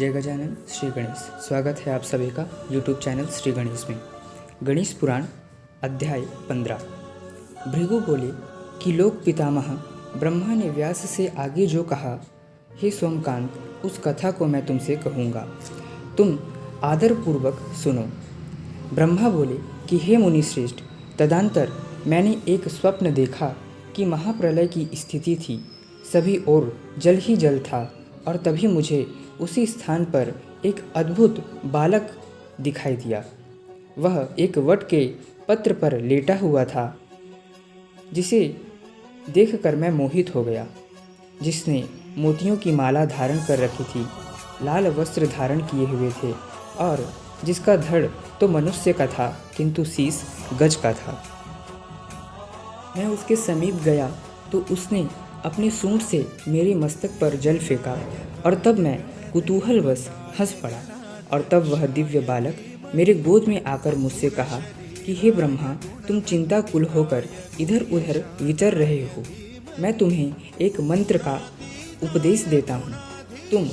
जय गजानन श्री गणेश। स्वागत है आप सभी का YouTube चैनल श्री गणेश में। गणेश पुराण अध्याय 15। भृगु बोले कि लोक पितामह ब्रह्मा ने व्यास से आगे जो कहा, हे सोमकांत, उस कथा को मैं तुमसे कहूँगा, तुम आदरपूर्वक सुनो। ब्रह्मा बोले कि हे मुनिश्रेष्ठ, तदंतर मैंने एक स्वप्न देखा कि महाप्रलय की स्थिति थी, सभी ओर जल ही जल था, और तभी मुझे उसी स्थान पर एक अद्भुत बालक दिखाई दिया। वह एक वट के पत्र पर लेटा हुआ था, जिसे देखकर मैं मोहित हो गया। जिसने मोतियों की माला धारण कर रखी थी, लाल वस्त्र धारण किए हुए थे, और जिसका धड़ तो मनुष्य का था किंतु शीश गज का था। मैं उसके समीप गया तो उसने अपने सूंड से मेरे मस्तक पर जल फेंका, और तब मैं कुतूहलवश हंस पड़ा। और तब वह दिव्य बालक मेरे गोद में आकर मुझसे कहा कि हे ब्रह्मा, तुम चिंताकुल होकर इधर उधर विचर रहे हो। मैं तुम्हें एक मंत्र का उपदेश देता हूँ। तुम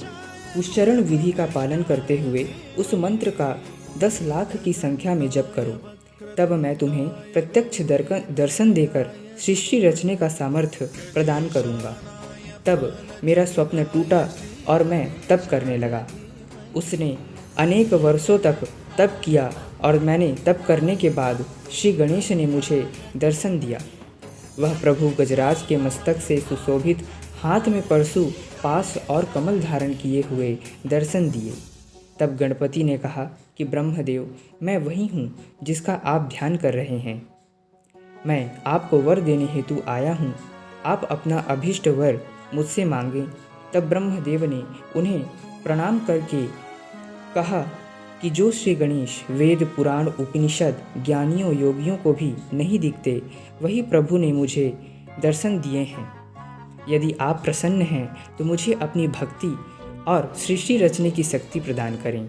उच्चारण विधि का पालन करते हुए उस मंत्र का 10 लाख की संख्या में जप करो। तब मैं तुम्हें प्रत्यक्ष दर्शन देकर सृष्टि रचने का सामर्थ्य प्रदान करूँगा। तब मेरा स्वप्न टूटा और मैं तप करने लगा। उसने अनेक वर्षों तक तप किया, और मैंने तप करने के बाद श्री गणेश ने मुझे दर्शन दिया। वह प्रभु गजराज के मस्तक से सुशोभित, हाथ में परशु, पाश और कमल धारण किए हुए दर्शन दिए। तब गणपति ने कहा कि ब्रह्मदेव, मैं वही हूँ जिसका आप ध्यान कर रहे हैं। मैं आपको वर देने हेतु आया हूँ। आप अपना अभीष्ट वर मुझसे मांगें। तब ब्रह्मदेव ने उन्हें प्रणाम करके कहा कि जो श्री गणेश वेद, पुराण, उपनिषद, ज्ञानियों, योगियों को भी नहीं दिखते, वही प्रभु ने मुझे दर्शन दिए हैं। यदि आप प्रसन्न हैं तो मुझे अपनी भक्ति और सृष्टि रचने की शक्ति प्रदान करें।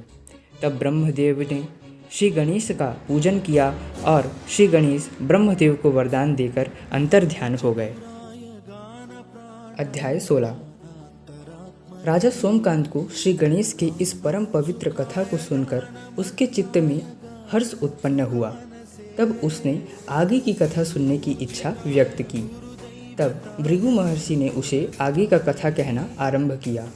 तब ब्रह्मदेव ने श्री गणेश का पूजन किया, और श्री गणेश ब्रह्मदेव को वरदान देकर अंतर ध्यान हो गए। अध्याय 16। राजा सोमकांत को श्री गणेश के इस परम पवित्र कथा को सुनकर उसके चित्त में हर्ष उत्पन्न हुआ। तब उसने आगे की कथा सुनने की इच्छा व्यक्त की। तब भृगु महर्षि ने उसे आगे का कथा कहना आरंभ किया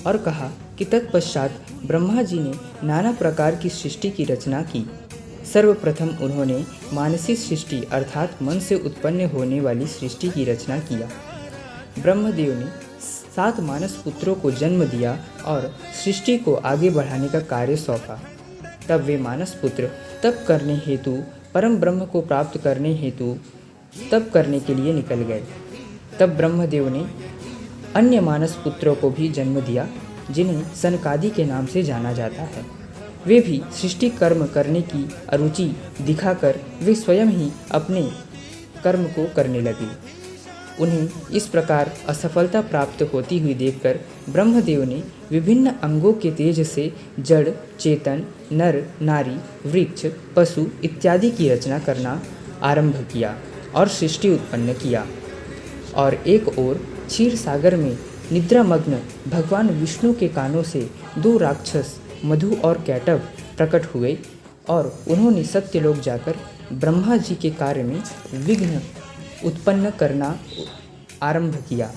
और कहा कि तत्पश्चात ब्रह्मा जी ने नाना प्रकार की सृष्टि की रचना की। सर्वप्रथम उन्होंने मानसिक सृष्टि अर्थात मन से उत्पन्न होने वाली सृष्टि की रचना किया। ब्रह्मदेव ने 7 मानस पुत्रों को जन्म दिया और सृष्टि को आगे बढ़ाने का कार्य सौंपा। तब वे मानस पुत्र तप करने हेतु, परम ब्रह्म को प्राप्त करने हेतु तप करने के लिए निकल गए। तब ब्रह्मदेव ने अन्य मानस पुत्रों को भी जन्म दिया, जिन्हें सनकादि के नाम से जाना जाता है। वे भी सृष्टि कर्म करने की अरुचि दिखाकर वे स्वयं ही अपने कर्म को करने लगे। उन्हें इस प्रकार असफलता प्राप्त होती हुई देखकर ब्रह्मदेव ने विभिन्न अंगों के तेज से जड़, चेतन, नर, नारी, वृक्ष, पशु इत्यादि की रचना करना आरंभ किया और सृष्टि उत्पन्न किया। और एक ओर क्षीर सागर में निद्रामग्न भगवान विष्णु के कानों से 2 राक्षस मधु और कैटव प्रकट हुए, और उन्होंने सत्यलोक जाकर ब्रह्मा जी के कार्य में विघ्न उत्पन्न करना आरंभ किया।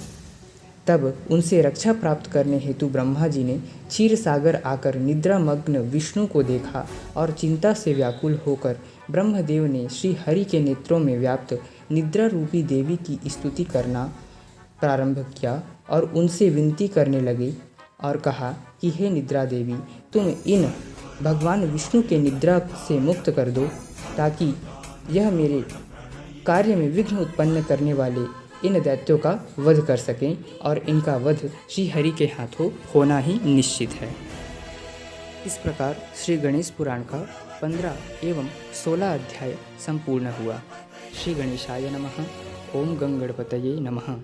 तब उनसे रक्षा प्राप्त करने हेतु ब्रह्मा जी ने क्षीर सागर आकर निद्रामग्न विष्णु को देखा, और चिंता से व्याकुल होकर ब्रह्मदेव ने श्री हरि के नेत्रों में व्याप्त निद्रा रूपी देवी की स्तुति करना प्रारंभ किया, और उनसे विनती करने लगे और कहा कि हे निद्रा देवी, तुम इन भगवान विष्णु के निद्रा से मुक्त कर दो, ताकि यह मेरे कार्य में विघ्न उत्पन्न करने वाले इन दैत्यों का वध कर सकें, और इनका वध श्री हरि के हाथों होना ही निश्चित है। इस प्रकार श्री गणेश पुराण का 15 एवं 16 अध्याय संपूर्ण हुआ। श्री गणेशाय नमः। ओम गंगणपतये नमः।